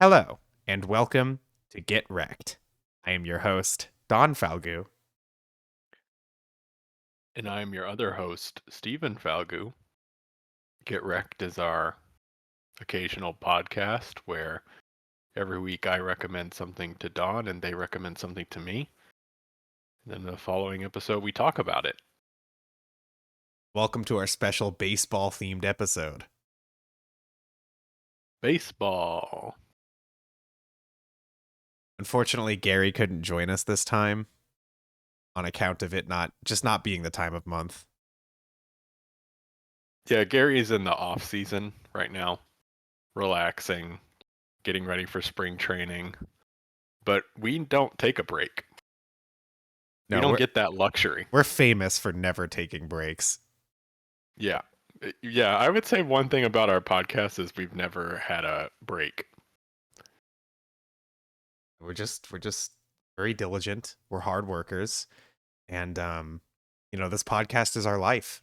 Hello, and welcome to Get Recc'd. I am your host, Don Falgu. And I'm your other host, Stephen Falgu. Get Recc'd is our occasional podcast where every week I recommend something to Don and they recommend something to me. And then the following episode, we talk about it. Welcome to our special baseball themed episode. Baseball. Unfortunately, Gary couldn't join us this time on account of it not being the time of month. Yeah, Gary's in the off season right now, relaxing, getting ready for spring training. But we don't take a break. We No, don't we're get that luxury. we're famous for never taking breaks. Yeah. Yeah, I would say one thing about our podcast is we've never had a break. We're just very diligent. We're hard workers, and this podcast is our life.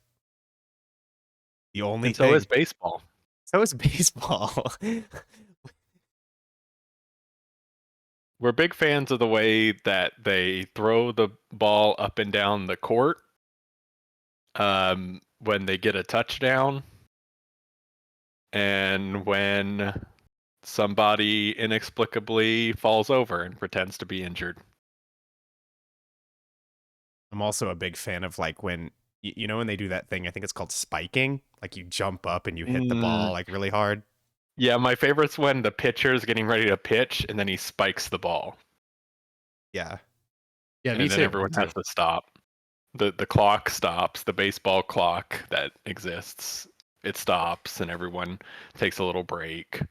The only And so is thing. baseball. So is baseball. We're big fans of the way that they throw the ball up and down the court when they get a touchdown and when somebody inexplicably falls over and pretends to be injured. I'm also a big fan of like when when they do that thing, I think it's called spiking, like you jump up and you hit the Mm, ball like really hard. yeah, my favorite's when the pitcher's getting ready to pitch and then he spikes the ball Yeah. Yeah, me and then too. Me everyone too. has to stop. The clock stops, the baseball clock that exists. It stops and everyone takes a little break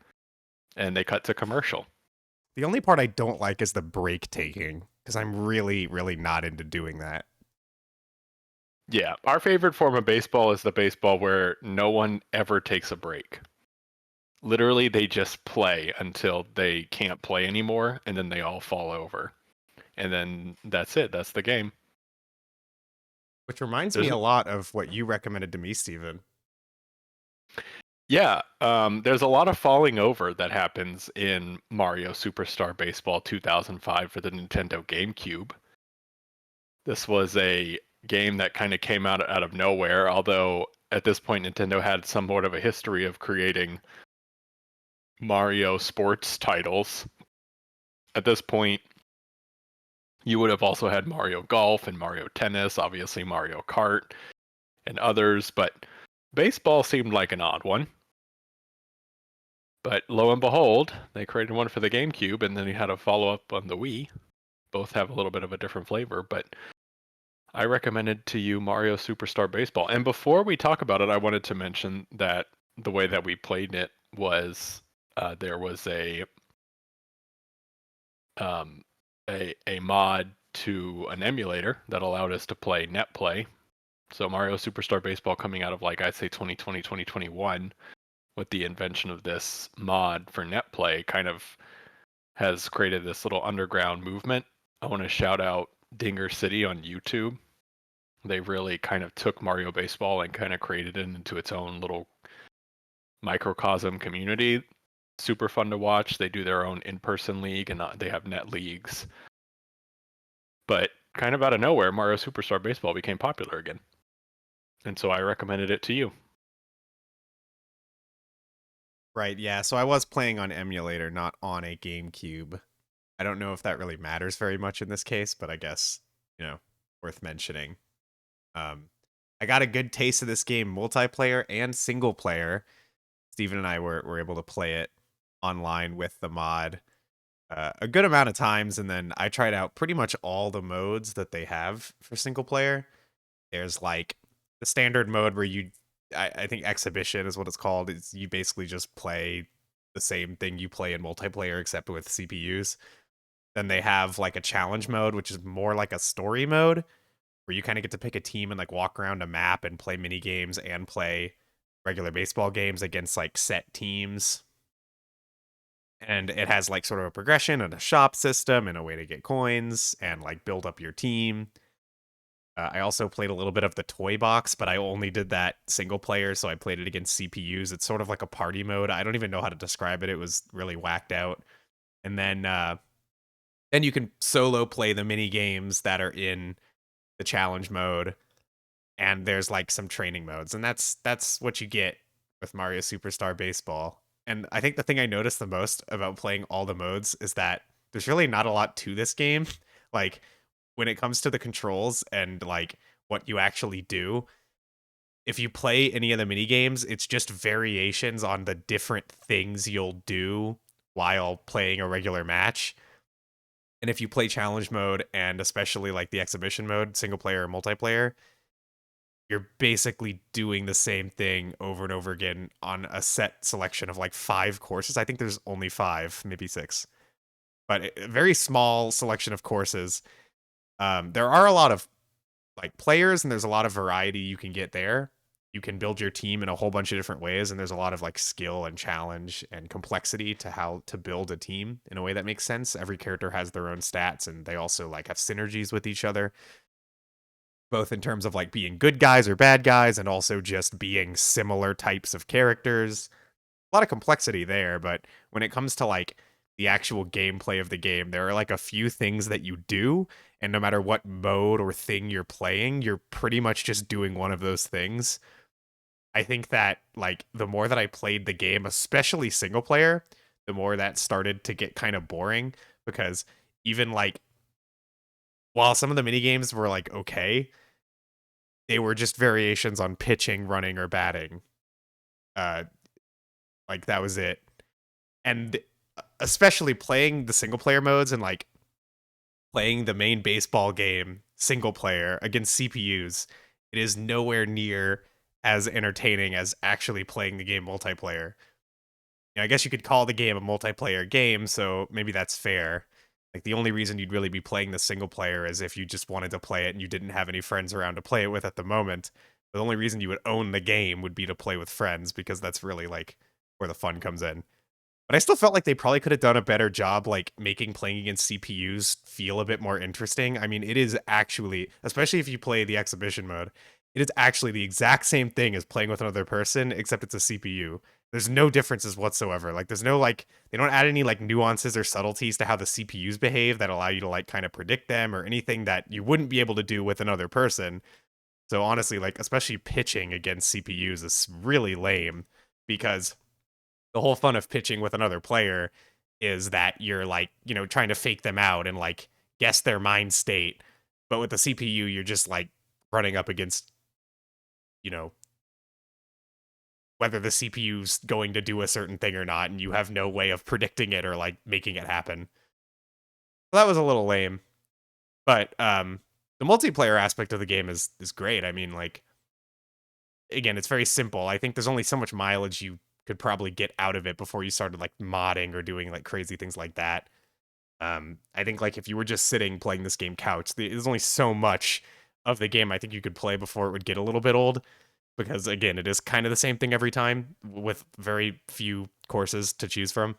and they cut to commercial. The only part I don't like is the break taking because I'm really, really not into doing that. Yeah, our favorite form of baseball is the baseball where no one ever takes a break. Literally, they just play until they can't play anymore, and then they all fall over. And then that's it. That's the game. Which reminds me There's a lot of what you recommended to me, Steven. yeah, there's a lot of falling over that happens in Mario Superstar Baseball 2005 for the Nintendo GameCube. This was a game that kind of came out of nowhere, although at this point Nintendo had somewhat of a history of creating Mario sports titles. At this point, you would have also had Mario Golf and Mario Tennis, obviously Mario Kart and others, but baseball seemed like an odd one. But lo and behold, they created one for the GameCube, and then you had a follow up on the Wii. Both have a little bit of a different flavor, but I recommended to you Mario Superstar Baseball. And before we talk about it, I wanted to mention that the way that we played it was there was um, a mod to an emulator that allowed us to play net play. So Mario Superstar Baseball coming out of like I'd say 2020, 2021 with the invention of this mod for net play kind of has created this little underground movement. I want to shout out Dinger City on YouTube. They really kind of took Mario Baseball and kind of created it into its own little microcosm community. Super fun to watch. They do their own in-person league and they have net leagues. But kind of out of nowhere, Mario Superstar Baseball became popular again. And so I recommended it to you. Right, yeah. So I was playing on emulator, not on a GameCube. I don't know if that really matters very much in this case, but I guess, worth mentioning. Um, I got a good taste of this game, multiplayer and single player. Steven and I were able to play it online with the mod a good amount of times, and then I tried out pretty much all the modes that they have for single player. There's like the standard mode where I think exhibition is what it's called. It's you basically just play the same thing you play in multiplayer except with CPUs. Then they have like a challenge mode, which is more like a story mode where you kind of get to pick a team and like walk around a map and play mini games and play regular baseball games against like set teams. And it has like sort of a progression and a shop system and a way to get coins and like build up your team. I also played a little bit of the toy box, but I only did that single player, so I played it against CPUs. It's sort of like a party mode. I don't even know how to describe it. It was really whacked out. And then you can solo play the mini games that are in the challenge mode, and there's like some training modes, and that's what you get with Mario Superstar Baseball. And I think the thing I noticed the most about playing all the modes is that there's really not a lot to this game. Like when it comes to the controls and like what you actually do, if you play any of the mini games, it's just variations on the different things you'll do while playing a regular match. And if you play challenge mode and especially like the exhibition mode, single player or multiplayer, you're basically doing the same thing over and over again on a set selection of like 5 courses. I think there's only 5, maybe 6, but a very small selection of courses. There are a lot of like players and there's a lot of variety you can get there. You can build your team in a whole bunch of different ways, and there's a lot of like skill and challenge and complexity to how to build a team in a way that makes sense. Every character has their own stats, and they also like have synergies with each other, both in terms of like being good guys or bad guys, and also just being similar types of characters. A lot of complexity there, but when it comes to like the actual gameplay of the game, there are like a few things that you do, and no matter what mode or thing you're playing, you're pretty much just doing one of those things. I think that like the more that I played the game, especially single player, the more that started to get kind of boring, because even like while some of the mini games were like okay, they were just variations on pitching, running, or batting. Uh, like that was it. And especially playing the single player modes and like playing the main baseball game single player against CPUs, it is nowhere near as entertaining as actually playing the game multiplayer. I guess you could call the game a multiplayer game, so maybe that's fair. Like the only reason you'd really be playing the single player is if you just wanted to play it and you didn't have any friends around to play it with at the moment. The only reason you would own the game would be to play with friends, because that's really like where the fun comes in. But I still felt like they probably could have done a better job, like making playing against CPUs feel a bit more interesting. I mean, it is actually, especially if you play the exhibition mode, it is actually the exact same thing as playing with another person, except it's a CPU. There's no differences whatsoever. Like, there's no like, they don't add any like nuances or subtleties to how the CPUs behave that allow you to like kind of predict them or anything that you wouldn't be able to do with another person. So honestly, like, especially pitching against CPUs is really lame, because the whole fun of pitching with another player is that you're like, trying to fake them out and like guess their mind state. But with the CPU, you're just like running up against, you know, whether the CPU's going to do a certain thing or not, and you have no way of predicting it or like making it happen. So that was a little lame. But the multiplayer aspect of the game is great. I mean, like, again, it's very simple. I think there's only so much mileage you could probably get out of it before you started like modding or doing like crazy things like that. I think like if you were just sitting playing this game couch, there's only so much of the game I think you could play before it would get a little bit old, because again, it is kind of the same thing every time with very few courses to choose from.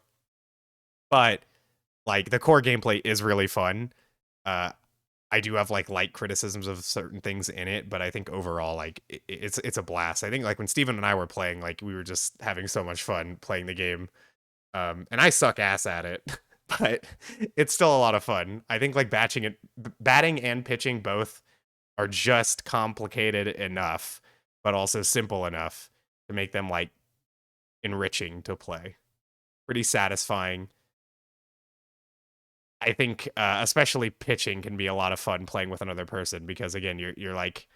But like the core gameplay is really fun. Uh, I do have like light criticisms of certain things in it, but I think overall like it's a blast. I think like when Steven and I were playing, like we were just having so much fun playing the game. And I suck ass at it, but it's still a lot of fun. I think like batting and pitching both are just complicated enough, but also simple enough to make them like enriching to play. Pretty satisfying. I think especially pitching can be a lot of fun playing with another person, because again, you're like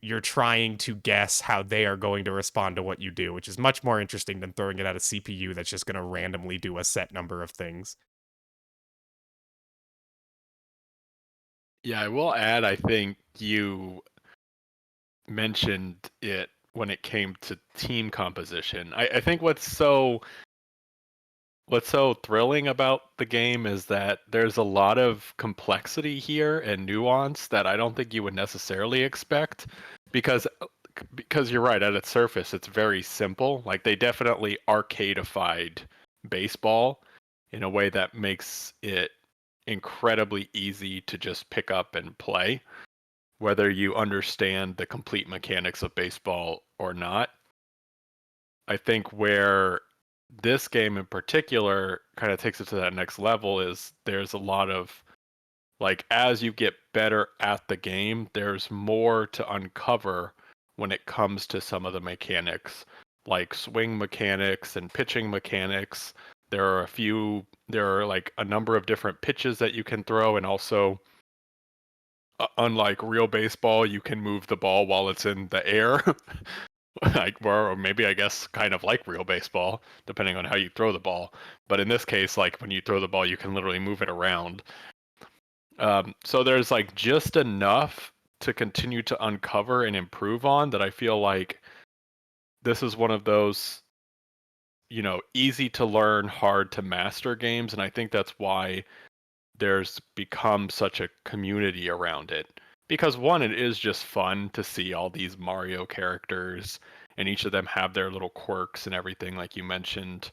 you're trying to guess how they are going to respond to what you do, which is much more interesting than throwing it at a CPU that's just going to randomly do a set number of things. Yeah, I will add, I think you mentioned it when it came to team composition. I think what's so thrilling about the game is that there's a lot of complexity here and nuance that I don't think you would necessarily expect, because you're right, at its surface it's very simple. Like they definitely arcadified baseball in a way that makes it incredibly easy to just pick up and play. whether you understand the complete mechanics of baseball or not. I think where this game in particular kind of takes it to that next level is there's a lot of like as you get better at the game, there's more to uncover when it comes to some of the mechanics, like swing mechanics and pitching mechanics. There are like a number of different pitches that you can throw, and also, unlike real baseball, you can move the ball while it's in the air. Like, or maybe I guess kind of like real baseball, depending on how you throw the ball. But in this case, like when you throw the ball, you can literally move it around. So there's like just enough to continue to uncover and improve on that I feel like this is one of those, easy to learn, hard to master games. And I think that's why there's become such a community around it. Because one, it is just fun to see all these Mario characters, and each of them have their little quirks and everything, like you mentioned,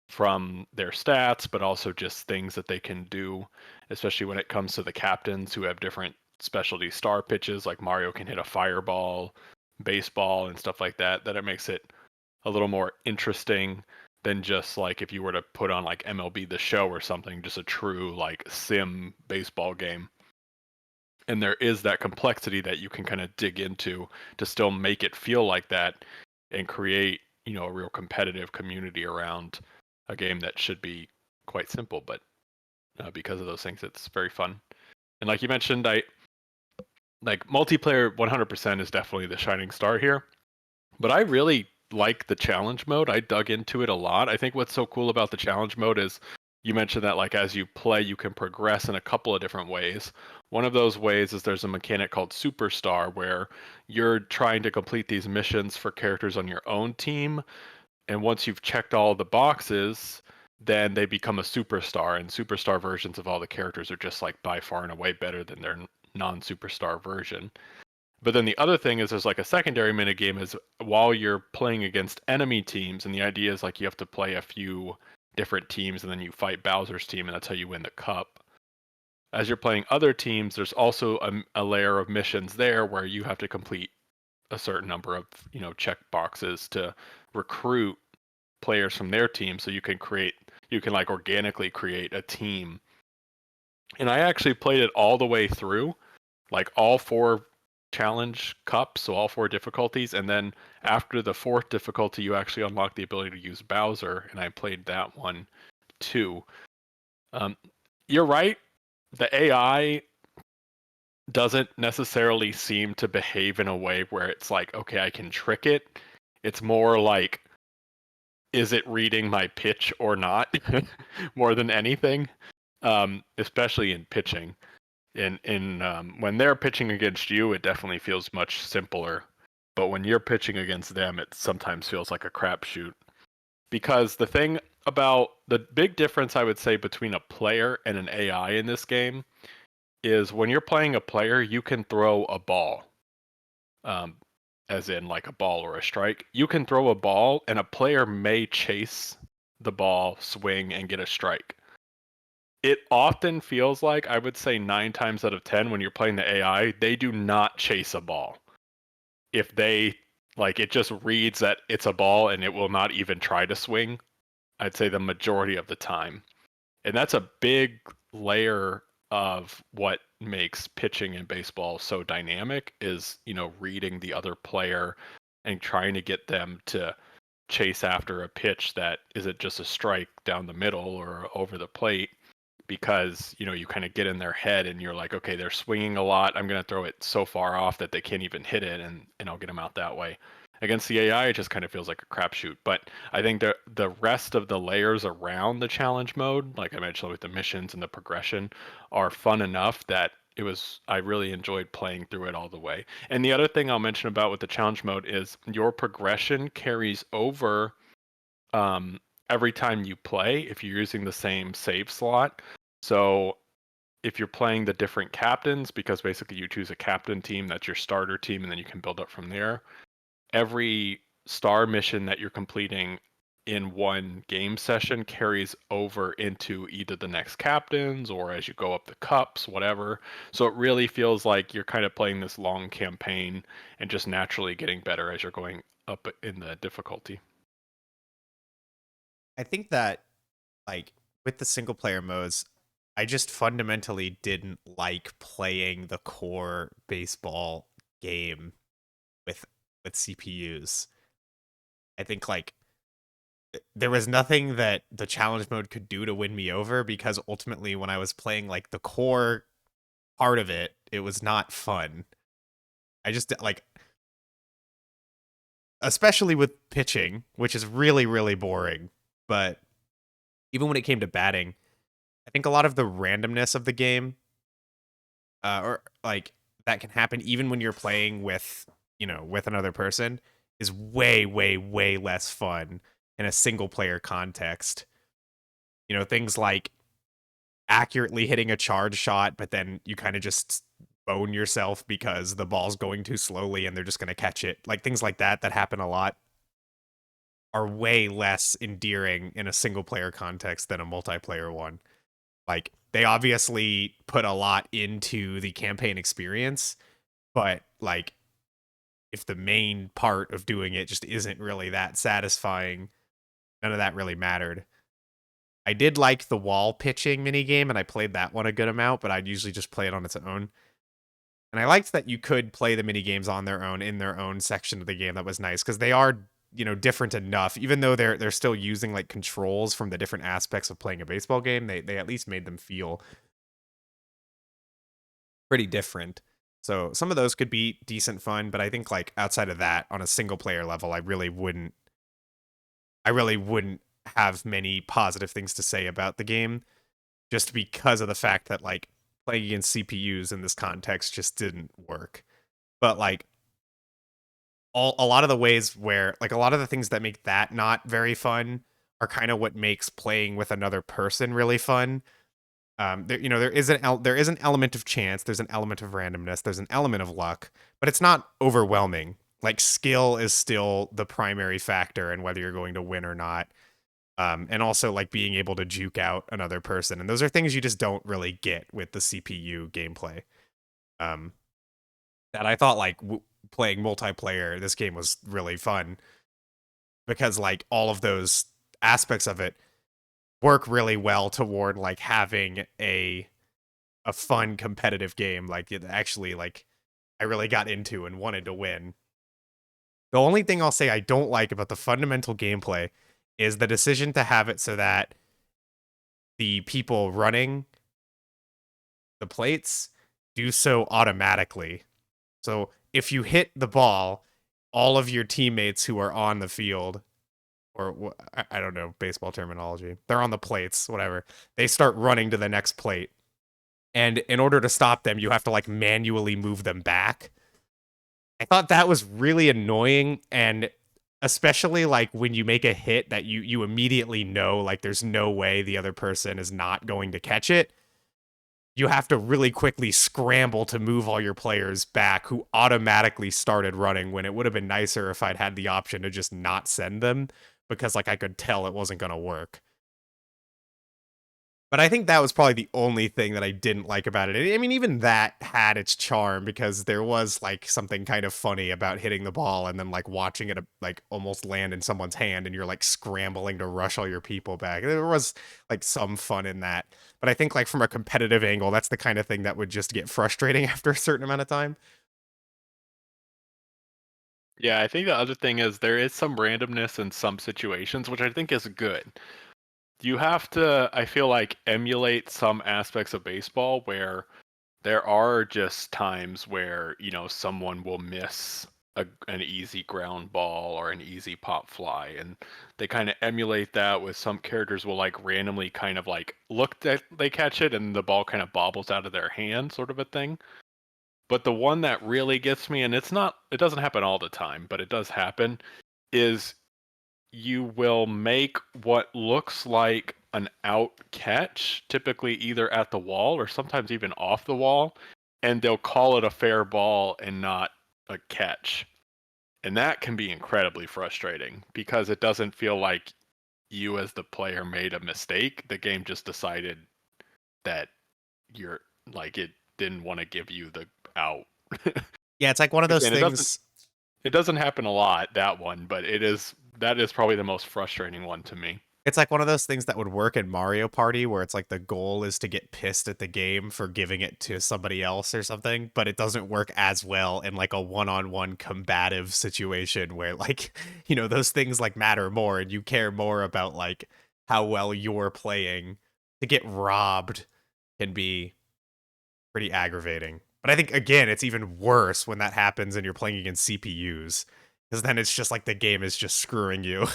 from their stats, but also just things that they can do, especially when it comes to the captains who have different specialty star pitches, like Mario can hit a fireball, baseball, and stuff like that, that it makes it a little more interesting than just like if you were to put on like MLB The Show or something, just a true like sim baseball game. And there is that complexity that you can kind of dig into to still make it feel like that and create, a real competitive community around a game that should be quite simple, but because of those things, it's very fun. And like you mentioned, I like multiplayer 100% is definitely the shining star here. But I really like the challenge mode. I dug into it a lot. I think what's so cool about the challenge mode is you mentioned that like as you play, you can progress in a couple of different ways. One of those ways is there's a mechanic called Superstar where you're trying to complete these missions for characters on your own team, and once you've checked all the boxes, then they become a superstar, and superstar versions of all the characters are just like by far and away better than their non-superstar version. But then the other thing is there's like a secondary minigame is while you're playing against enemy teams, and the idea is like you have to play a few different teams and then you fight Bowser's team, and that's how you win the cup. As you're playing other teams, there's also a layer of missions there where you have to complete a certain number of, check boxes to recruit players from their team so you can like organically create a team. And I actually played it all the way through, like all four challenge cups, so all four difficulties, and then after the fourth difficulty, you actually unlock the ability to use Bowser, and I played that one too. Um, you're right. The AI doesn't necessarily seem to behave in a way where it's like, okay, I can trick it. It's more like, is it reading my pitch or not? More than anything, especially in pitching. In when they're pitching against you, it definitely feels much simpler. But when you're pitching against them, it sometimes feels like a crapshoot. Because the thing about the big difference I would say between a player and an AI in this game is when you're playing a player, you can throw a ball, um, as in like a ball or a strike. You can throw a ball, and a player may chase the ball, swing, and get a strike. It often feels like, I would say 9 times out of 10, when you're playing the AI, they do not chase a ball. If they, like, it just reads that it's a ball and it will not even try to swing, I'd say the majority of the time. And that's a big layer of what makes pitching in baseball so dynamic is, reading the other player and trying to get them to chase after a pitch that isn't just a strike down the middle or over the plate, because you kind of get in their head and you're like, okay, they're swinging a lot, I'm going to throw it so far off that they can't even hit it, and I'll get them out that way. Against the AI, it just kind of feels like a crapshoot. But I think the rest of the layers around the challenge mode, like I mentioned with the missions and the progression, are fun enough that I really enjoyed playing through it all the way. And the other thing I'll mention about with the challenge mode is your progression carries over, um, every time you play if you're using the same save slot. So if you're playing the different captains, because basically you choose a captain team, that's your starter team, and then you can build up from there. Every star mission that you're completing in one game session carries over into either the next captains or as you go up the cups, whatever. So it really feels like you're kind of playing this long campaign and just naturally getting better as you're going up in the difficulty. I think that like with the single player modes, I just fundamentally didn't like playing the core baseball game with CPUs. I think like there was nothing that the challenge mode could do to win me over because ultimately when I was playing like the core part of it, it was not fun. I just like especially with pitching, which is really really boring. But even when it came to batting, I think a lot of the randomness of the game or like that can happen even when you're playing with, with another person is way way way less fun in a single player context. Things like accurately hitting a charge shot, but then you kind of just bone yourself because the ball's going too slowly and they're just going to catch it. Like things like that happen a lot are way less endearing in a single player context than a multiplayer one. Like they obviously put a lot into the campaign experience, but like if the main part of doing it just isn't really that satisfying, none of that really mattered. I did like the wall pitching mini game, and I played that one a good amount, but I'd usually just play it on its own. And I liked that you could play the mini games on their own in their own section of the game. That was nice because they are, different enough. Even though they're still using like controls from the different aspects of playing a baseball game, they at least made them feel pretty different. So some of those could be decent fun, but I think like outside of that, on a single player level, I really wouldn't have many positive things to say about the game just because of the fact that like playing against CPUs in this context just didn't work. But like a lot of the ways where like a lot of the things that make that not very fun are kind of what makes playing with another person really fun. There is an element of chance, there's an element of randomness, there's an element of luck, but it's not overwhelming. Like skill is still the primary factor in whether you're going to win or not. And also like being able to juke out another person, and those are things you just don't really get with the CPU gameplay. Um, that I thought like playing multiplayer, this game was really fun because like all of those aspects of it work really well toward like having a fun competitive game like it actually like I really got into and wanted to win. The only thing I'll say I don't like about the fundamental gameplay is the decision to have it so that the people running the plates do so automatically. So if you hit the ball, all of your teammates who are on the field, or I don't know baseball terminology, they're on the plates, whatever, they start running to the next plate. And in order to stop them, you have to like manually move them back. I thought that was really annoying, and especially like when you make a hit that you immediately know like there's no way the other person is not going to catch it. You have to really quickly scramble to move all your players back who automatically started running when it would have been nicer if I'd had the option to just not send them because like I could tell it wasn't going to work. But I think that was probably the only thing that I didn't like about it. I mean, even that had its charm because there was like something kind of funny about hitting the ball and then like watching it like almost land in someone's hand and you're like scrambling to rush all your people back. There was like some fun in that. But I think like from a competitive angle, that's the kind of thing that would just get frustrating after a certain amount of time. Yeah, I think the other thing is there is some randomness in some situations, which I think is good. You have to, I feel like, emulate some aspects of baseball where there are just times where, someone will miss an easy ground ball or an easy pop fly. And they kind of emulate that with some characters will like randomly kind of like look that they catch it and the ball kind of bobbles out of their hand, sort of a thing. But the one that really gets me, and it doesn't happen all the time, but it does happen, is you will make what looks like an out catch, typically either at the wall or sometimes even off the wall, and they'll call it a fair ball and not a catch. And that can be incredibly frustrating because it doesn't feel like you as the player made a mistake, the game just decided that you're like it didn't want to give you the out. Yeah, it's like one of those Again, things. it doesn't happen a lot, that one, but that is probably the most frustrating one to me. It's like one of those things that would work in Mario Party where it's like the goal is to get pissed at the game for giving it to somebody else or something, but it doesn't work as well in like a one-on-one combative situation where like, those things like matter more and you care more about like how well you're playing. To get robbed can be pretty aggravating. But I think again, it's even worse when that happens and you're playing against CPUs because then it's just like the game is just screwing you,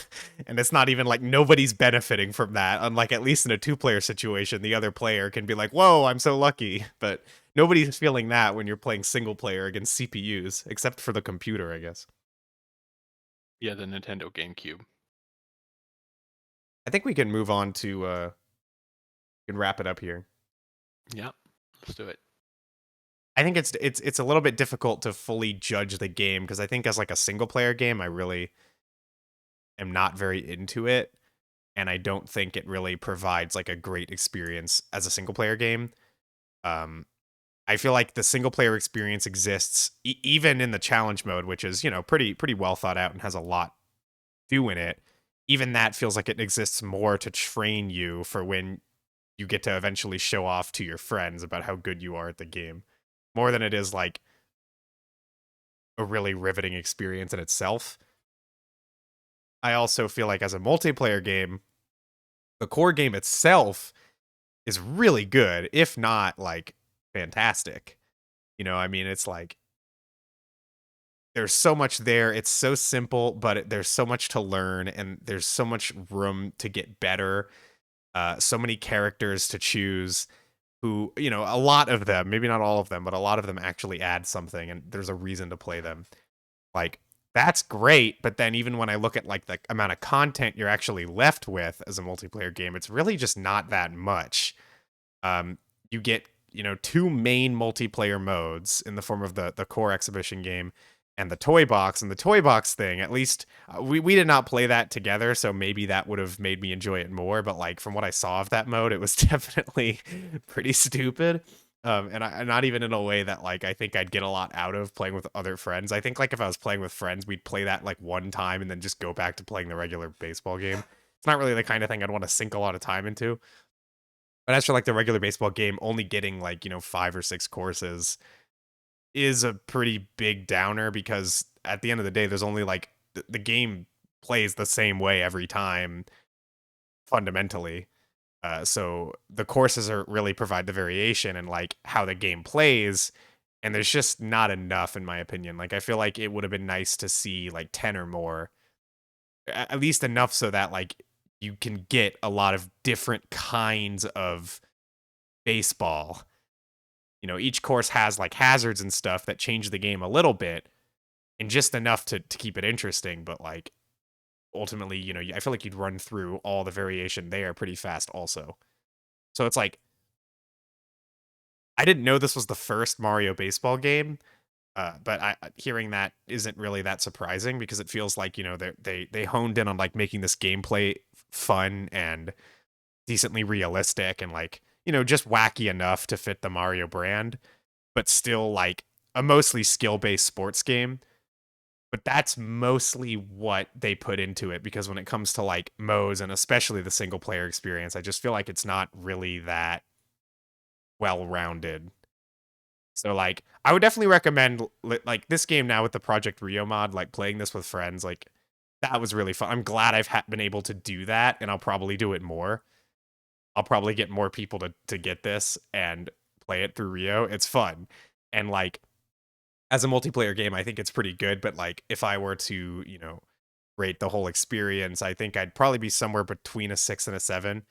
and it's not even like nobody's benefiting from that. Unlike at least in a two-player situation, the other player can be like, "Whoa, I'm so lucky," but nobody's feeling that when you're playing single player against CPUs, except for the computer, I guess. Yeah, the Nintendo GameCube. I think we can move on to we can wrap it up here. Yeah, let's do it. I think it's a little bit difficult to fully judge the game because I think as like a single player game, I really am not very into it, and I don't think it really provides like a great experience as a single player game. Um, I feel like the single player experience exists even in the challenge mode, which is pretty well thought out and has a lot to do in it. Even that feels like it exists more to train you for when you get to eventually show off to your friends about how good you are at the game, more than it is like a really riveting experience in itself. I also feel like as a multiplayer game, the core game itself is really good, if not like fantastic. I mean, it's like there's so much there. It's so simple, but there's so much to learn, and there's so much room to get better. So many characters to choose. Who, a lot of them, maybe not all of them, but a lot of them actually add something, and there's a reason to play them. Like that's great, but then even when I look at like the amount of content you're actually left with as a multiplayer game, it's really just not that much. You get two main multiplayer modes in the form of the core exhibition game and the toy box. And the toy box thing, at least we did not play that together, so maybe that would have made me enjoy it more. But like from what I saw of that mode, it was definitely pretty stupid. And not even in a way that like I think I'd get a lot out of playing with other friends. I think like if I was playing with friends, we'd play that like one time and then just go back to playing the regular baseball game. It's not really the kind of thing I'd want to sink a lot of time into. But as for like the regular baseball game, only getting like, 5 or 6 courses is a pretty big downer because at the end of the day, there's only like the game plays the same way every time fundamentally. So the courses are really provide the variation and like how the game plays. And there's just not enough, in my opinion. Like, I feel like it would have been nice to see like 10 or more, at least enough so that like you can get a lot of different kinds of baseball. Each course has like hazards and stuff that change the game a little bit and just enough to keep it interesting. But like ultimately, I feel like you'd run through all the variation there pretty fast also. So it's like, I didn't know this was the first Mario baseball game. But hearing that isn't really that surprising because it feels like they honed in on like making this gameplay fun and decently realistic and like just wacky enough to fit the Mario brand, but still like a mostly skill-based sports game. But that's mostly what they put into it because when it comes to like modes and especially the single player experience, I just feel like it's not really that well-rounded. So like I would definitely recommend like this game now with the Project Rio mod, like playing this with friends, like that was really fun. I'm glad I've been able to do that, and I'll probably do it more. I'll probably get more people to get this and play it through Rio. It's fun. And like as a multiplayer game, I think it's pretty good, but like if I were to, rate the whole experience, I think I'd probably be somewhere between a 6 and a 7.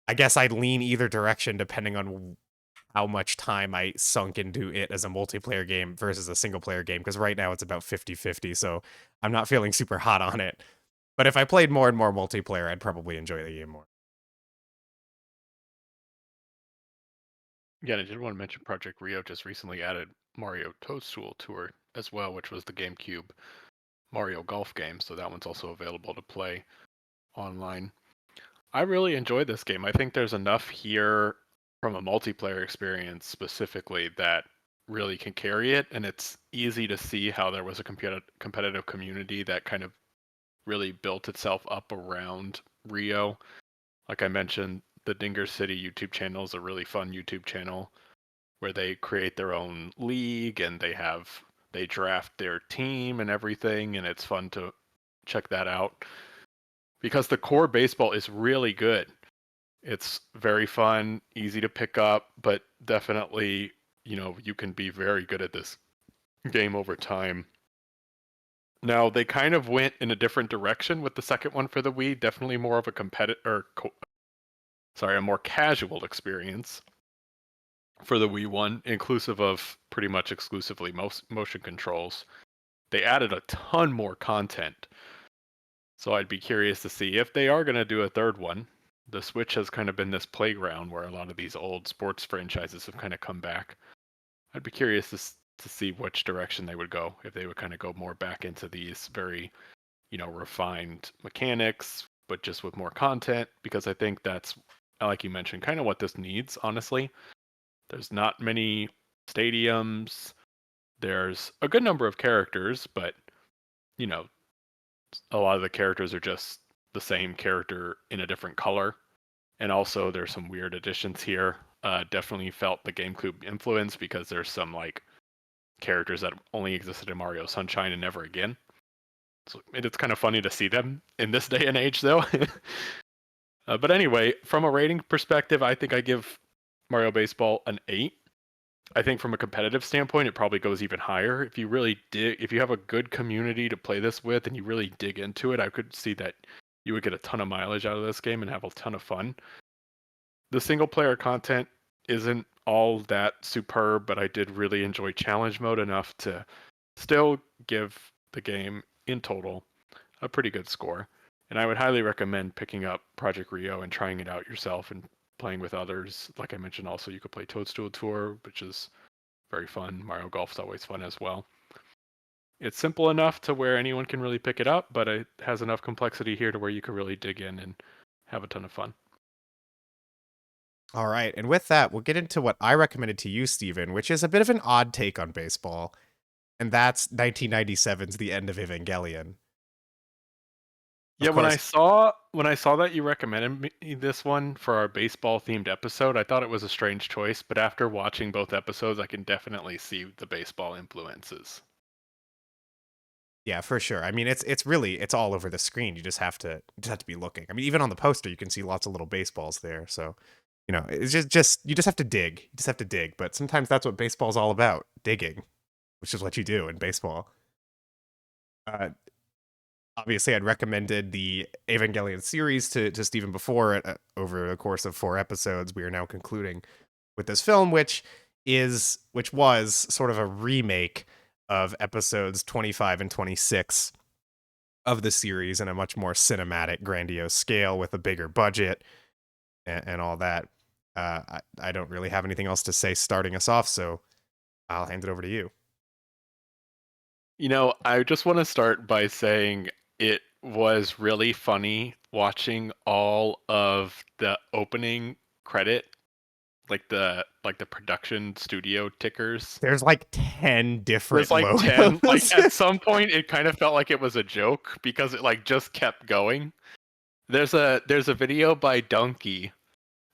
I guess I'd lean either direction depending on how much time I sunk into it as a multiplayer game versus a single player game because right now it's about 50-50, so I'm not feeling super hot on it. But if I played more and more multiplayer, I'd probably enjoy the game more. Yeah, and I did want to mention Project Rio just recently added Mario Toadstool Tour as well, which was the GameCube Mario Golf game. So that one's also available to play online. I really enjoyed this game. I think there's enough here from a multiplayer experience specifically that really can carry it, and it's easy to see how there was a competitive community that kind of really built itself up around Rio. Like I mentioned, the Dinger City YouTube channel is a really fun YouTube channel where they create their own league and they draft their team and everything, and it's fun to check that out because the core baseball is really good. It's very fun, easy to pick up, but definitely, you can be very good at this game over time. Now, they kind of went in a different direction with the second one for the Wii, definitely more of a a more casual experience for the Wii one, inclusive of pretty much exclusively motion controls. They added a ton more content. So I'd be curious to see if they are going to do a third one. The Switch has kind of been this playground where a lot of these old sports franchises have kind of come back. I'd be curious to see which direction they would go, if they would kind of go more back into these very, refined mechanics, but just with more content, because I think that's, like you mentioned, kind of what this needs, honestly. There's not many stadiums. There's a good number of characters, but, you know, a lot of the characters are just the same character in a different color. And also, there's some weird additions here. Definitely felt the GameCube influence because there's some like characters that only existed in Mario Sunshine and never again. So it's kind of funny to see them in this day and age, though. But anyway, from a rating perspective, I think I give Mario Baseball an 8. I think from a competitive standpoint, it probably goes even higher. If you have a good community to play this with and you really dig into it, I could see that you would get a ton of mileage out of this game and have a ton of fun. The single player content isn't all that superb, but I did really enjoy challenge mode enough to still give the game in total a pretty good score. And I would highly recommend picking up Project Rio and trying it out yourself and playing with others. Like I mentioned, also you could play Toadstool Tour, which is very fun. Mario Golf's always fun as well. It's simple enough to where anyone can really pick it up, but it has enough complexity here to where you can really dig in and have a ton of fun. All right, and with that, we'll get into what I recommended to you, Steven, which is a bit of an odd take on baseball, and that's 1997's The End of Evangelion. Of Yeah, course, when I saw that you recommended me this one for our baseball themed episode, I thought it was a strange choice, but after watching both episodes, I can definitely see the baseball influences. yeah, for sure. I mean, it's all over the screen. You just have to be looking. I mean, even on the poster, you can see lots of little baseballs there. So, it's just you just have to dig. You just have to dig. But sometimes that's what baseball's all about, digging, which is what you do in baseball. Uh, Obviously, I'd recommended the Evangelion series to Steven before. Over the course of 4 episodes, we are now concluding with this film, which was sort of a remake of episodes 25 and 26 of the series in a much more cinematic, grandiose scale with a bigger budget and all that. I don't really have anything else to say starting us off, so I'll hand it over to you. I just want to start by saying it was really funny watching all of the opening credit, like the production studio tickers. There's like 10 There's different like 10. Like logos. at some point it kind of felt like it was a joke because it like just kept going. There's a video by Donkey,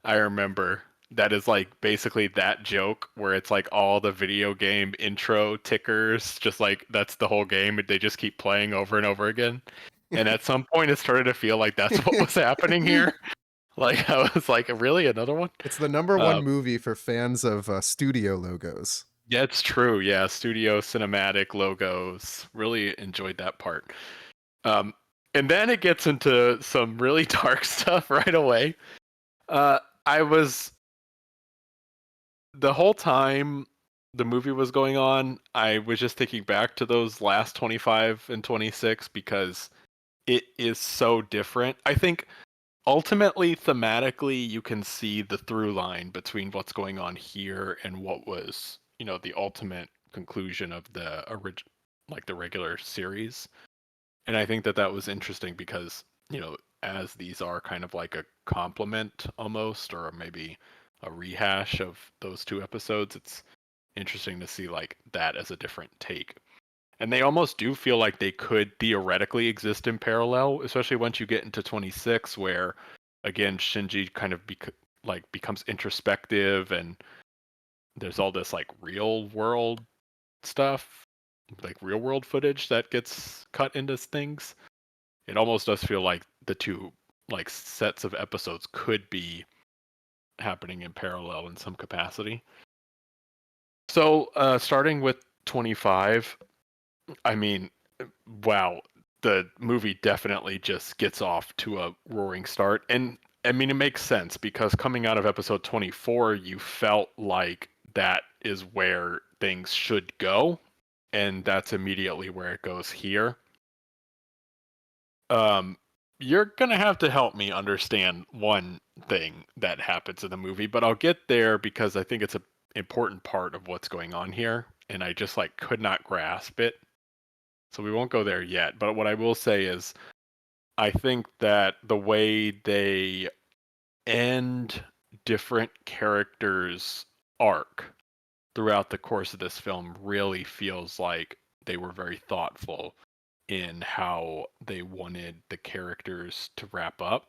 I remember, that is like basically that joke where it's like all the video game intro tickers, just like that's the whole game. They just keep playing over and over again. And at some point, it started to feel like that's what was happening here. Like I was like, really, another one? It's the number Uh, one movie for fans of studio logos. yeah, it's true. Yeah, studio cinematic logos. Really enjoyed that part. Um, and then it gets into some really dark stuff right away. I was the whole time the movie was going on, I was just thinking back to those last 25 and 26 because it is so different. I think ultimately, thematically, you can see the through line between what's going on here and what was, the ultimate conclusion of like the regular series. And I think that was interesting because, as these are kind of like a complement almost, or maybe a rehash of those two episodes. It's interesting to see like that as a different take. And they almost do feel like they could theoretically exist in parallel, especially once you get into 26, where again Shinji kind of becomes introspective, and there's all this like real world stuff, like real world footage that gets cut into things. It almost does feel like the two like sets of episodes could be happening in parallel in some capacity. So starting with 25, I mean, wow, the movie definitely just gets off to a roaring start. And I mean, it makes sense because coming out of episode 24, you felt like that is where things should go. And that's immediately where it goes here. Um, you're going to have to help me understand one thing that happens in the movie, but I'll get there because I think it's an important part of what's going on here. And I just like could not grasp it. So we won't go there yet. But what I will say is, I think that the way they end different characters' arc throughout the course of this film really feels like they were very thoughtful in how they wanted the characters to wrap up.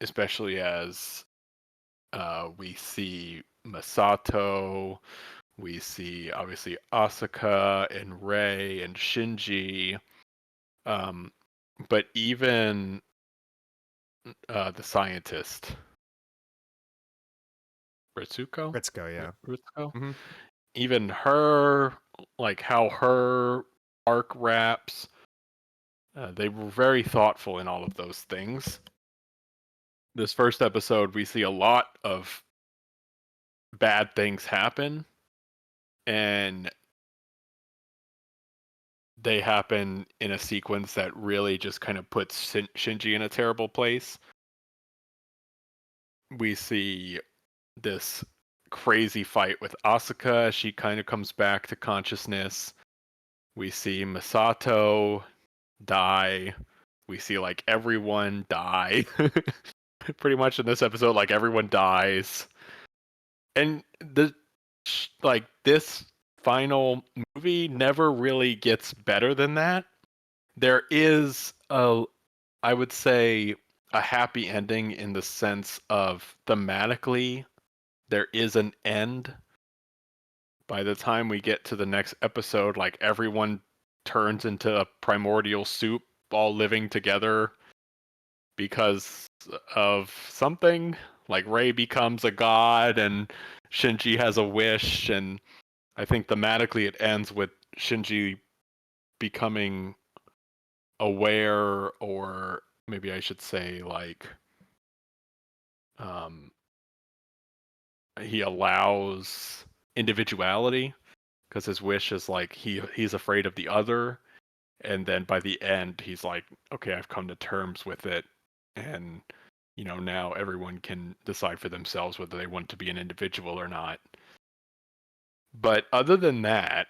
Especially as we see Masato, we see obviously Asuka and Rei and Shinji. But even the scientist, Ritsuko? Ritsuko, yeah. Ritsuko? Hmm. Even her, like how her arc wraps, they were very thoughtful in all of those things. This first episode, we see a lot of bad things happen, and they happen in a sequence that really just kind of puts Shinji in a terrible place. We see this crazy fight with Asuka. She kind of comes back to consciousness. We see Masato die. We see like everyone die. Pretty much in this episode, like everyone dies. And the like this final movie never really gets better than that. There is a, I would say, a happy ending in the sense of thematically there is an end. By the time we get to the next episode, like everyone turns into a primordial soup, all living together because of something. Like Rei becomes a god and Shinji has a wish, and I think thematically it ends with Shinji becoming aware, or maybe I should say like um he allows individuality because his wish is like he's afraid of the other, and then by the end he's like, okay, I've come to terms with it, and now everyone can decide for themselves whether they want to be an individual or not. But other than that,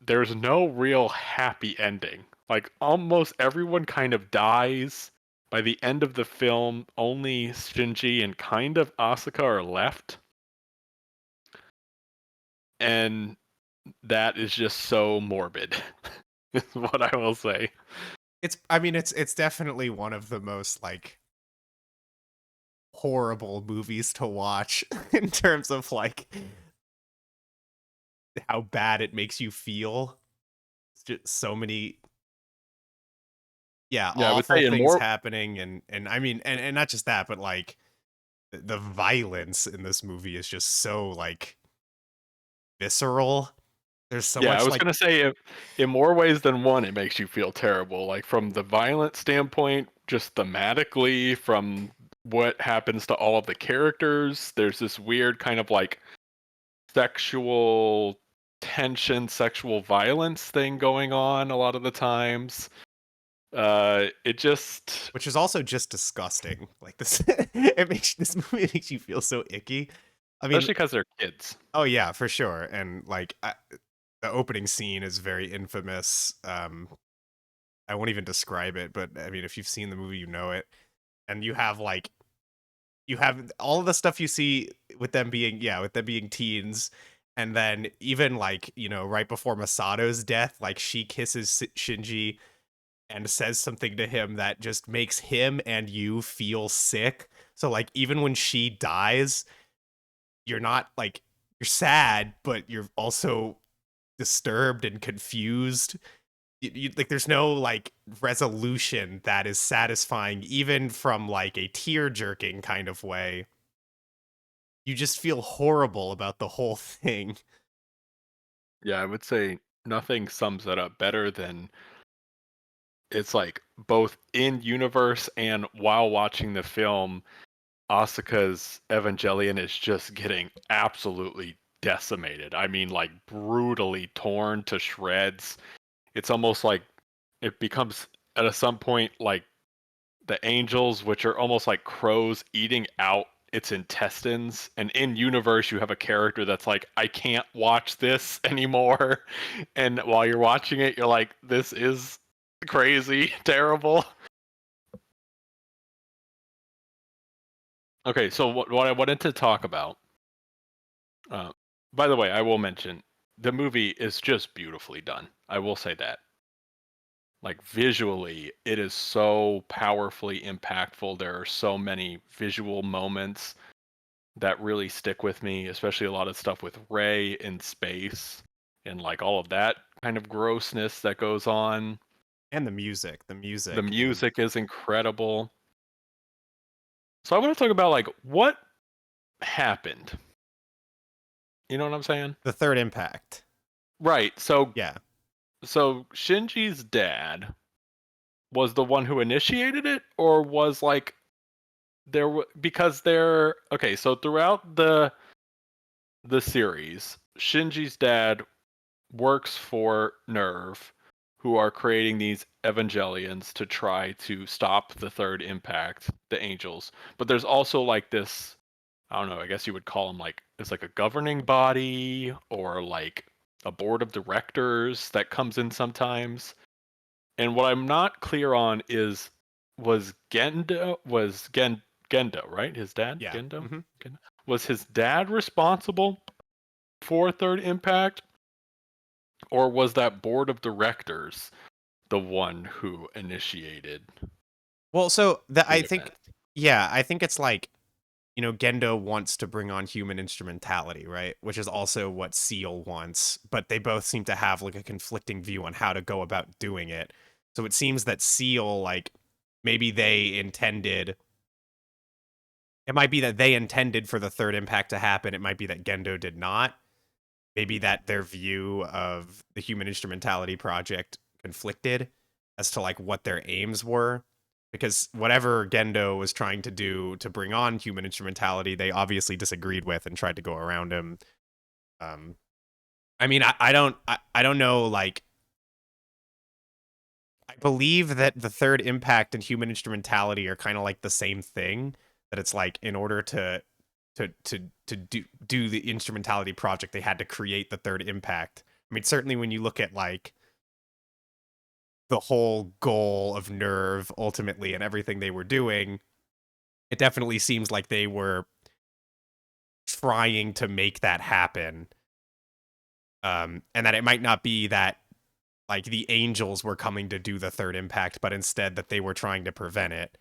there's no real happy ending. Like almost everyone kind of dies. By the end of the film, only Shinji and kind of Asuka are left. And that is just so morbid. Is what I will say. It's definitely one of the most like horrible movies to watch in terms of like how bad it makes you feel. It's just so many Yeah, I would awful say in things more. happening, and I mean and not just that, but like the violence in this movie is just so like visceral. There's so Yeah, I much was like gonna say in more ways than one, it makes you feel terrible. Like from the violent standpoint, just thematically, from what happens to all of the characters. There's this weird kind of like sexual tension, sexual violence thing going on a lot of the times. It just, which is also just disgusting. Like this it makes this movie makes you feel so icky. I mean, especially because they're kids. oh yeah, for sure. And like the opening scene is very infamous. I won't even describe it, but I mean, if you've seen the movie, you know it. And you have like you have all of the stuff you see with them being with them being teens, and then even like, right before Masato's death, like she kisses Shinji and says something to him that just makes him and you feel sick. So like even when she dies, you're not like you're sad, but you're also disturbed and confused. Like there's no like resolution that is satisfying, even from like a tear jerking kind of way. You just feel horrible about the whole thing. Yeah, I would say nothing sums it up better than it's like both in universe and while watching the film, Asuka's Evangelion is just getting absolutely decimated. I mean, like brutally torn to shreds. It's almost like it becomes at some point like the angels, which are almost like crows eating out its intestines. And in universe, you have a character that's like, I can't watch this anymore. And while you're watching it, you're like, this is crazy, terrible. Okay, so what I wanted to talk about, uh, by the way, I will mention the movie is just beautifully done. I will say that. Like visually, it is so powerfully impactful. There are so many visual moments that really stick with me, especially a lot of stuff with Ray in space and like all of that kind of grossness that goes on. And the The music in music is incredible. So I want to talk about like what happened. You know what I'm saying? the third impact. Right. So Yeah. so Shinji's dad was the one who initiated it, or was like because they're okay, so throughout the series, Shinji's dad works for Nerve, who are creating these Evangelions to try to stop the third impact, the Angels. But there's also like this, I don't know, I guess you would call them like, it's like a governing body or like a board of directors that comes in sometimes. And what I'm not clear on is Gendo, right? His dad, Yeah. Gendo? Hmm. Gendo? Was his dad responsible for third impact, or was that board of directors the one who initiated Well, so the I think, event? I think it's like, Gendo wants to bring on human instrumentality, right? Which is also what Seal wants, but they both seem to have like a conflicting view on how to go about doing it. So it seems that Seal, like, maybe they intended, it might be that they intended for the third impact to happen. It might be that Gendo did not. Maybe that their view of the human instrumentality project conflicted as to like what their aims were, because whatever Gendo was trying to do to bring on human instrumentality, they obviously disagreed with and tried to go around him. um I mean, I don't know, like, I believe that the third impact and human instrumentality are kind of like the same thing, that it's like in order to do the instrumentality project, they had to create the third impact. I mean, certainly when you look at like the whole goal of Nerve ultimately and everything they were doing, it definitely seems like they were trying to make that happen. And that it might not be that like the angels were coming to do the third impact, but instead that they were trying to prevent it.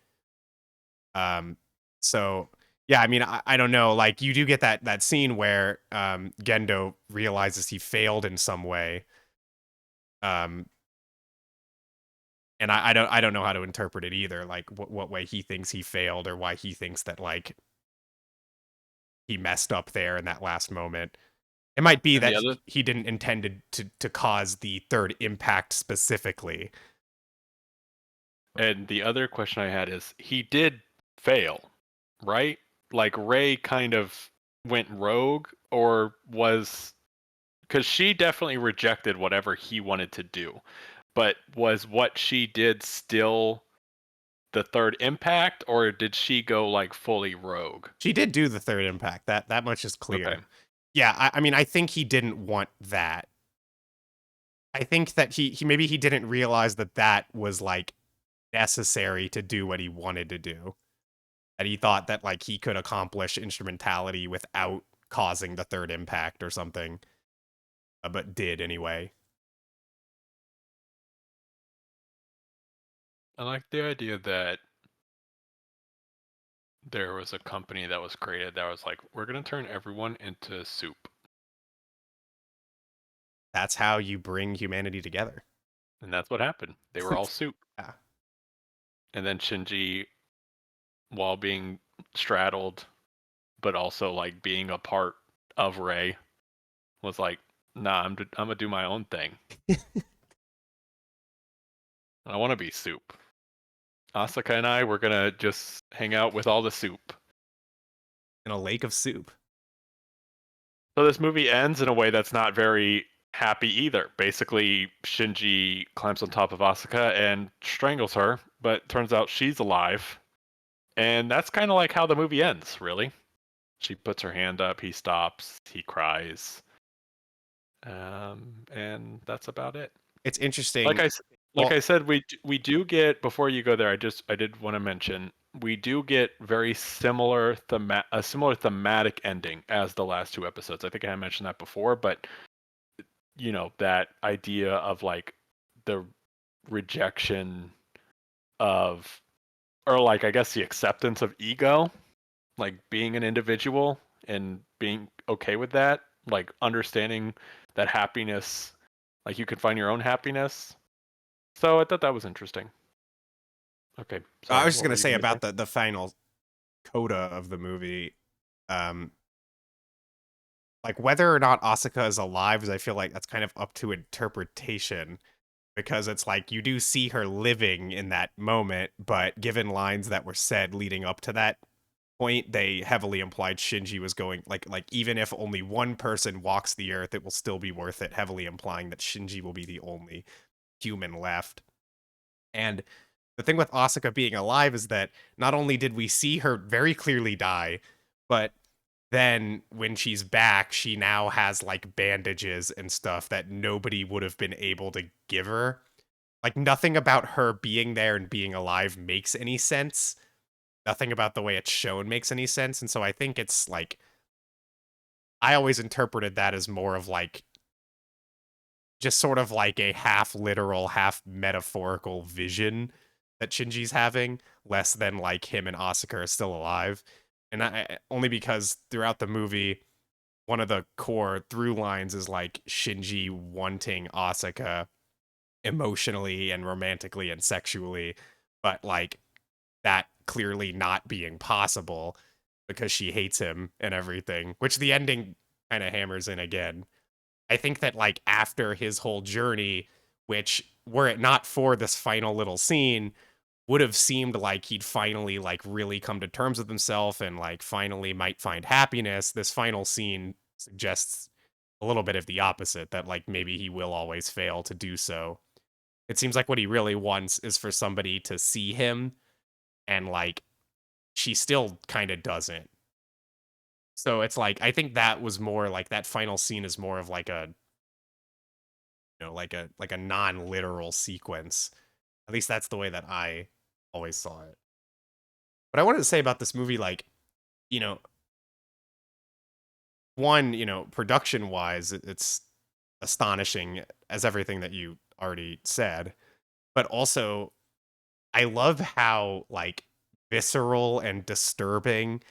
Um, so yeah, I mean, I don't know. Like you do get that scene where Gendo realizes he failed in some way. Um, and I don't know how to interpret it either. Like what way he thinks he failed, or why he thinks that like he messed up there in that last moment. It might be And the that other he didn't intend to cause the third impact specifically. and the other question I had is he did fail, right? Like Ray kind of went rogue, or was, because she definitely rejected whatever he wanted to do. But was what she did still the third impact, or did she go like fully rogue? She did do the third impact. That much is Okay. clear. Yeah, I mean, I think he didn't want that. I think that he maybe he didn't realize that that was like necessary to do what he wanted to do. That he thought that like he could accomplish instrumentality without causing the third impact or something, but did anyway. I like the idea that there was a company that was created that was like, we're gonna turn everyone into soup, That's how you bring humanity together. and that's what happened. They were all soup, Yeah. and then Shinji, while being straddled, but also like being a part of Rei, was like, nah, I'm gonna do my own thing. I want to be soup. Asuka and I, we're gonna just hang out with all the soup. In a lake of soup. So this movie ends in a way that's not very happy either. Basically, Shinji climbs on top of Asuka and strangles her, but turns out she's alive. And that's kind of like how the movie ends, really. She puts her hand up, he stops, he cries. And that's about it. It's Like interesting. I like Well, I said, we do get, before you go there, I did want to mention, we do get very similar a similar thematic ending as the last two episodes. I think I mentioned that before, but that idea of like the rejection of, or like I guess the acceptance of ego, like being an individual and being okay with that, like understanding that happiness, like you can find your own happiness. So I thought that was interesting. Okay, I sorry, was just what were gonna you say gonna say? about the final coda of the movie. Um, like whether or not Asuka is alive is I feel like that's kind of up to interpretation because it's like you do see her living in that moment, but given lines that were said leading up to that point, they heavily implied Shinji was going like even if only one person walks the earth, it will still be worth it, heavily implying that Shinji will be the only human left. And the thing with Asuka being alive is that not only did we see her very clearly die, but then when she's back, she now has like bandages and stuff that nobody would have been able to give her. Like nothing about her being there and being alive makes any sense. Nothing about the way it's shown makes any sense. And so I think it's like I always interpreted that as more of like just sort of like a half literal, half metaphorical vision that Shinji's having, less than like him and Asuka are still alive. And only because throughout the movie, one of the core through lines is like Shinji wanting Asuka emotionally and romantically and sexually, but like that clearly not being possible because she hates him and everything, which the ending kind of hammers in again. I think that like after his whole journey, which were it not for this final little scene, would have seemed like he'd finally like really come to terms with himself and like finally might find happiness. This final scene suggests a little bit of the opposite, that like maybe he will always fail to do so. It seems like what he really wants is for somebody to see him, and like she still kind of doesn't. So it's like I think that was more like that final scene is more of like a like a non-literal sequence. At least that's the way that I always saw it. But I wanted to say about this movie, like, you know, one, production wise, it's astonishing as everything that you already said. But also, I love how like visceral and disturbing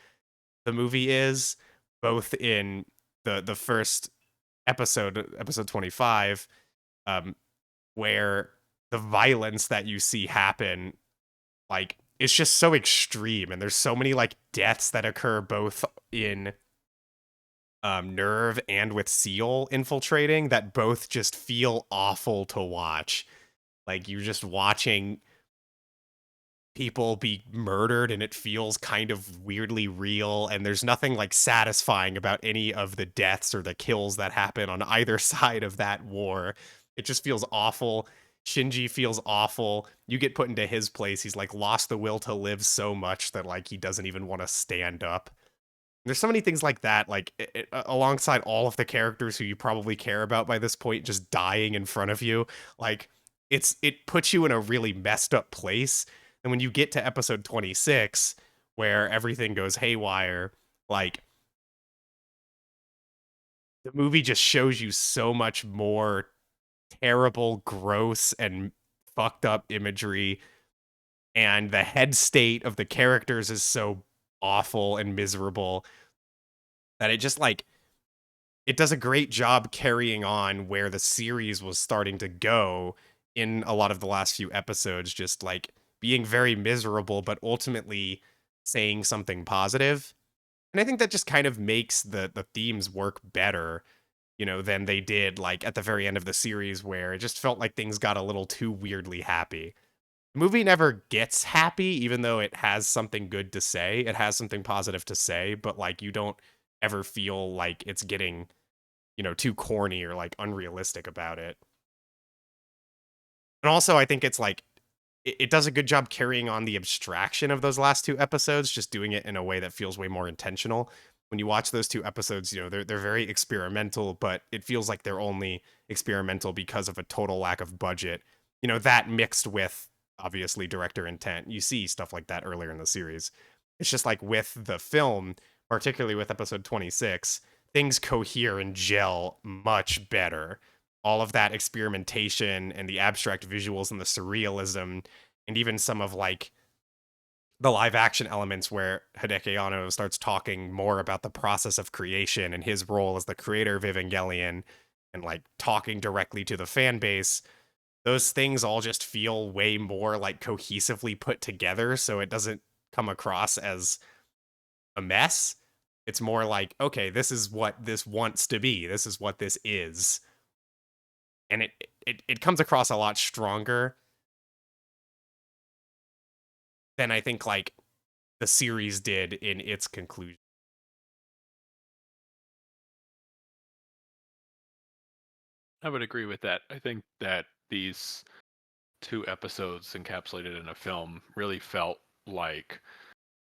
the movie is, both in the first episode 25, um, where the violence that you see happen, like it's just so extreme, and there's so many like deaths that occur both in Nerve and with Seal infiltrating that both just feel awful to watch. Like you're just watching people be murdered and it feels kind of weirdly real, and there's nothing like satisfying about any of the deaths or the kills that happen on either side of that war. It just feels awful. Shinji feels awful. You get put into his place, he's like lost the will to live so much that like he doesn't even want to stand up. There's so many things like that, like alongside all of the characters who you probably care about by this point just dying in front of you. Like it puts you in a really messed up place. And when you get to episode 26, where everything goes haywire, like the movie just shows you so much more terrible, gross, and fucked up imagery. And the head state of the characters is so awful and miserable that it just like it does a great job carrying on where the series was starting to go in a lot of the last few episodes, just like being very miserable, but ultimately saying something positive. And I think that just kind of makes the themes work better, than they did like at the very end of the series where it just felt like things got a little too weirdly happy. The movie never gets happy, even though it has something good to say. It has something positive to say, but like you don't ever feel like it's getting too corny or like unrealistic about it. And also, I think it's like it does a good job carrying on the abstraction of those last two episodes, just doing it in a way that feels way more intentional. When you watch those two episodes, they're very experimental, but it feels like they're only experimental because of a total lack of budget. That mixed with obviously director intent. You see stuff like that earlier in the series. It's just like with the film, particularly with episode 26, things cohere and gel much better. All of that experimentation and the abstract visuals and the surrealism and even some of like the live action elements where Hideki Anno starts talking more about the process of creation and his role as the creator of Evangelion and like talking directly to the fan base. Those things all just feel way more like cohesively put together, so it doesn't come across as a mess. It's more like, okay, this is what this wants to be. This is what this is. And it comes across a lot stronger than I think like the series did in its conclusion. I would agree with that. I think that these two episodes encapsulated in a film really felt like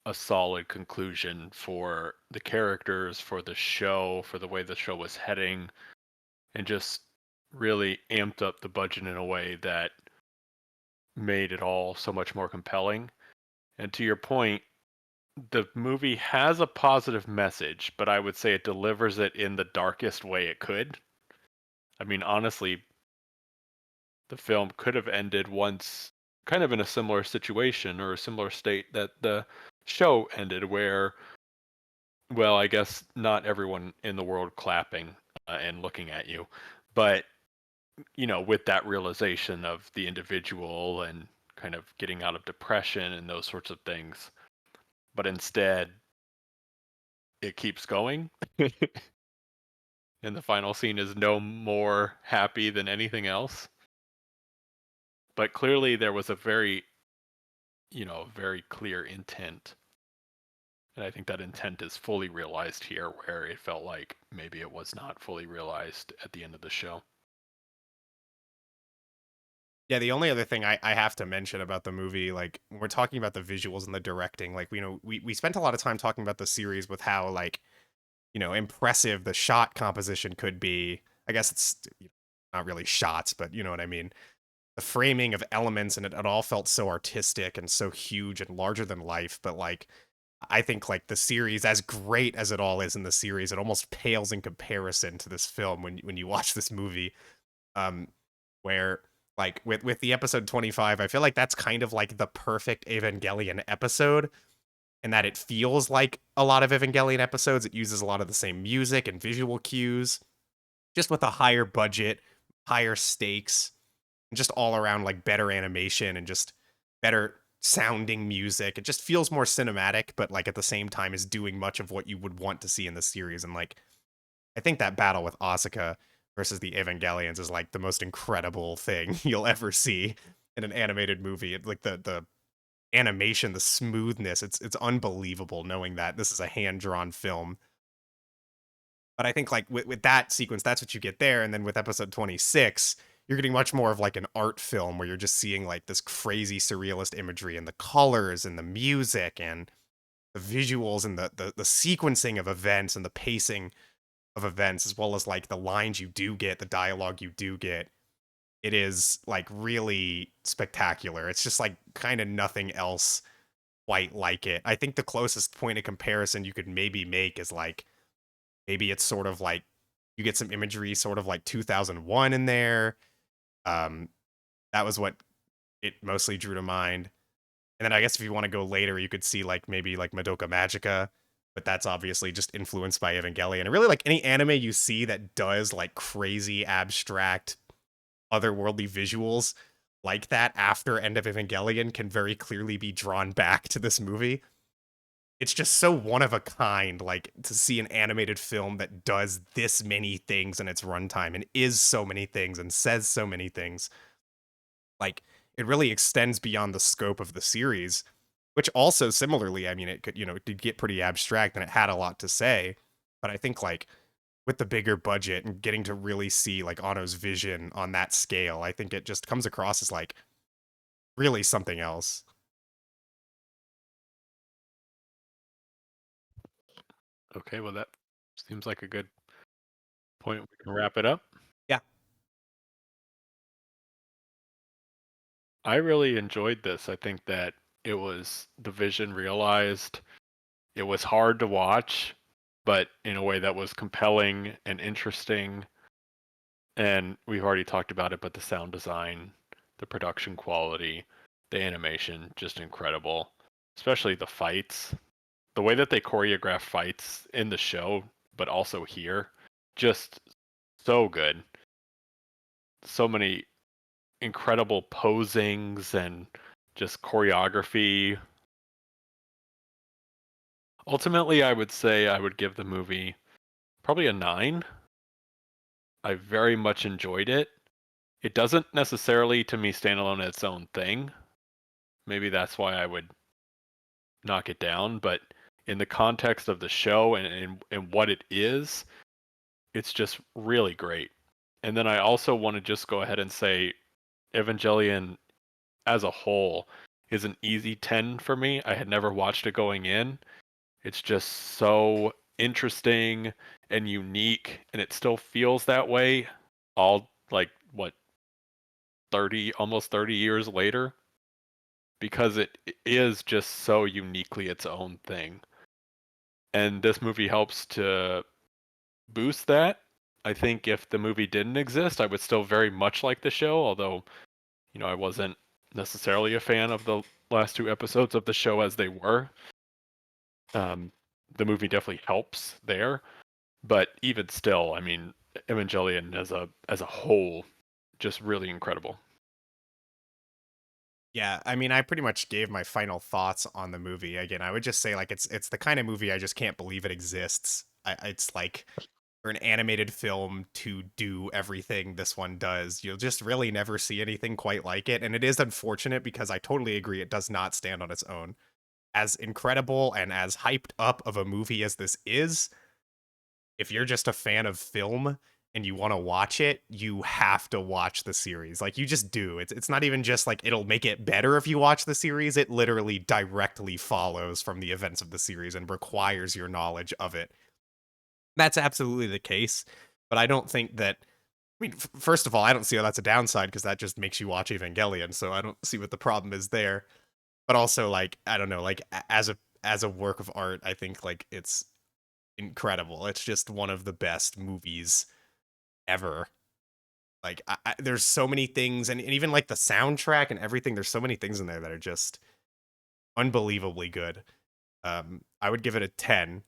a solid conclusion for the characters, for the show, for the way the show was heading, and just really amped up the budget in a way that made it all so much more compelling. And to your point, the movie has a positive message, but I would say it delivers it in the darkest way it could. I mean, honestly, the film could have ended once kind of in a similar situation or a similar state that the show ended, where, well, I guess not everyone in the world clapping and looking at you, but, with that realization of the individual and kind of getting out of depression and those sorts of things. But instead, it keeps going. And the final scene is no more happy than anything else. But clearly there was a very clear intent. And I think that intent is fully realized here, where it felt like maybe it was not fully realized at the end of the show. Yeah, the only other thing I have to mention about the movie, like when we're talking about the visuals and the directing, like we spent a lot of time talking about the series with how like impressive the shot composition could be. I guess it's not really shots, but you know what I mean. The framing of elements and it all felt so artistic and so huge and larger than life. But like, I think like the series, as great as it all is in the series, it almost pales in comparison to this film when you watch this movie. Um, where like with the episode 25, I feel like that's kind of like the perfect Evangelion episode and that it feels like a lot of Evangelion episodes. It uses a lot of the same music and visual cues, just with a higher budget, higher stakes, and just all around like better animation and just better sounding music. It just feels more cinematic, but like at the same time is doing much of what you would want to see in the series. And like I think that battle with Asuka versus the Evangelions is like the most incredible thing you'll ever see in an animated movie. Like the animation, the smoothness, it's unbelievable knowing that this is a hand-drawn film. But I think like with that sequence, that's what you get there. And then with episode 26, you're getting much more of like an art film where you're just seeing like this crazy surrealist imagery and the colors and the music and visuals and the sequencing of events and the pacing of events, as well as like the lines you do get, the dialogue you do get, it is like really spectacular. It's just like kind of nothing else quite like it. I think the closest point of comparison you could maybe make is like maybe it's sort of like you get some imagery sort of like 2001 in there. Um that was what it mostly drew to mind. And then I guess if you want to go later, you could see like maybe like Madoka Magica, but that's obviously just influenced by Evangelion. And really like any anime you see that does like crazy abstract otherworldly visuals like that after End of Evangelion can very clearly be drawn back to this movie. It's just so one of a kind, like to see an animated film that does this many things in its runtime and is so many things and says so many things. Like it really extends beyond the scope of the series, which also similarly, I mean, it could, it did get pretty abstract and it had a lot to say. But I think like with the bigger budget and getting to really see like Ano's vision on that scale, I think it just comes across as like really something else. Okay, well that seems like a good point. We can wrap it up. Yeah. I really enjoyed this. I think that it was the vision realized. It was hard to watch, but in a way that was compelling and interesting. And we've already talked about it, but the sound design, the production quality, the animation, just incredible. Especially the fights. The way that they choreograph fights in the show, but also here, just so good. So many incredible posings and just choreography. Ultimately, I would say I would give the movie probably a 9. I very much enjoyed it. It doesn't necessarily, to me, stand alone as its own thing. Maybe that's why I would knock it down. But in the context of the show and what it is, it's just really great. And then I also want to just go ahead and say Evangelion as a whole is an easy 10 for me. I had never watched it going in. It's just so interesting and unique, and it still feels that way all like what 30 almost 30 years later, because it is just so uniquely its own thing. And this movie helps to boost that. I think if the movie didn't exist, I would still very much like the show, although, I wasn't necessarily a fan of the last 2 episodes of the show as they were. The movie definitely helps there, but even still, I mean, Evangelion as a whole, just really incredible. Yeah, I mean, I pretty much gave my final thoughts on the movie. Again, I would just say like it's the kind of movie I just can't believe it exists. It's like for an animated film to do everything this one does, you'll just really never see anything quite like it. And it is unfortunate because I totally agree it does not stand on its own. As incredible and as hyped up of a movie as this is, if you're just a fan of film and you want to watch it, you have to watch the series. Like you just do. It's not even just like it'll make it better if you watch the series. It literally directly follows from the events of the series and requires your knowledge of it. That's absolutely the case, but I don't think that I mean, first of all, I don't see how that's a downside because that just makes you watch Evangelion, so I don't see what the problem is there. But also like I don't know, like as a work of art, I think like it's incredible. It's just one of the best movies ever. Like there's so many things, and even like the soundtrack and everything. There's so many things in there that are just unbelievably good. I would give it a 10.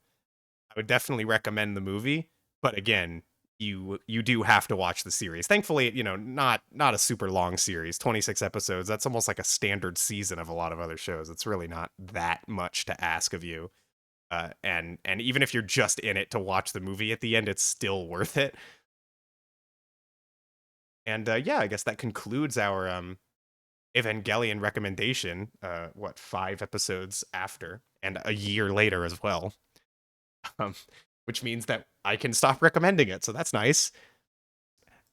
I would definitely recommend the movie, but again, you do have to watch the series. Thankfully, not a super long series, 26 episodes. That's almost like a standard season of a lot of other shows. It's really not that much to ask of you. And even if you're just in it to watch the movie at the end, it's still worth it. And yeah, I guess that concludes our Evangelion recommendation. 5 episodes after, and a year later as well. Um, which means that I can stop recommending it, so that's nice.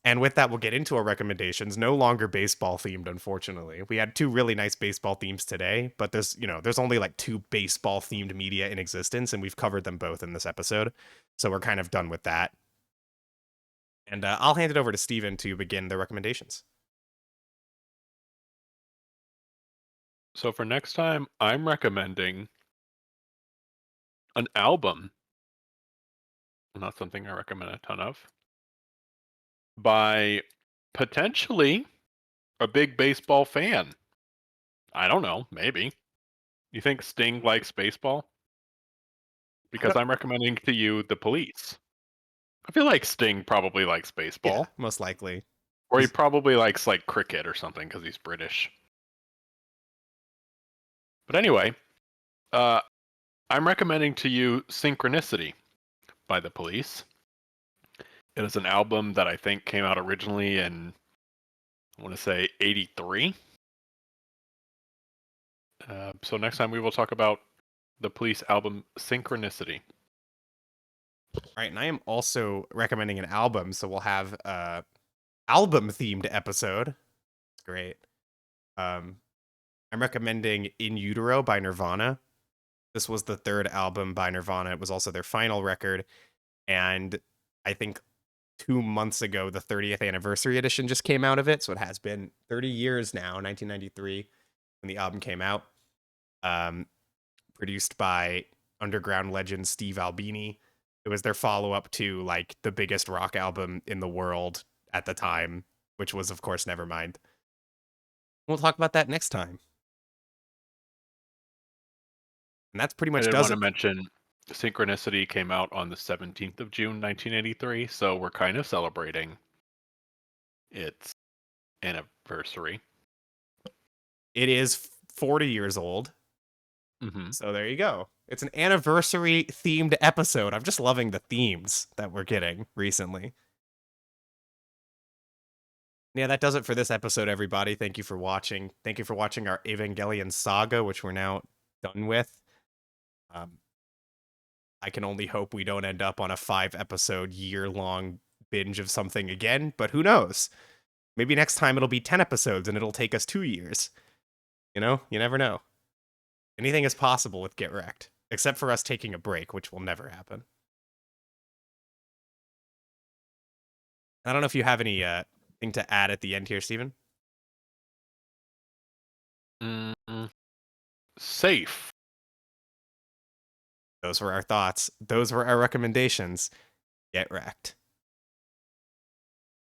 And with that, we'll get into our recommendations. No longer baseball themed, unfortunately. We had 2 really nice baseball themes today, but there's only like 2 baseball themed media in existence, and we've covered them both in this episode. So we're kind of done with that. And I'll hand it over to Steven to begin the recommendations. So for next time, I'm recommending an album. Not something I recommend a ton of. By potentially a big baseball fan. I don't know, maybe. You think Sting likes baseball? Because I'm recommending to you The Police. I feel like Sting probably likes Yeah, baseball. most likely. Or he probably likes like cricket or something because he's British. But anyway, I'm recommending to you Synchronicity by The Police. It is an album that I think came out originally in, I want to say, 83. So next time we will talk about the Police album Synchronicity. All right, and I am also recommending an album, so we'll have a album themed episode. Great. I'm recommending In Utero by Nirvana. This was the 3rd album by Nirvana. It was also their final record, and I think 2 months ago the 30th anniversary edition just came out of it, so it has been 30 years now, 1993 when the album came out. Produced by underground legend Steve Albini. It was their follow-up to like the biggest rock album in the world at the time, which was of course Nevermind. We'll talk about that next time. And that's pretty I much did does want to it. mention Synchronicity came out on the 17th of June, 1983, so we're kind of celebrating its anniversary. It is 40 years old. Mm-hmm. So there you go. It's an anniversary themed episode. I'm just loving the themes that we're getting recently. Yeah, that does it for this episode, everybody. Thank you for watching. Thank you for watching our Evangelion saga, which we're now done with. I can only hope we don't end up on a 5-episode, year-long binge of something again, but who knows? Maybe next time it'll be 10 episodes and it'll take us 2 years. You know? You never know. Anything is possible with Get Recc'd, except for us taking a break, which will never happen. I don't know if you have any thing to add at the end here, Steven. Safe. Those were our thoughts. Those were our recommendations. Get Recc'd.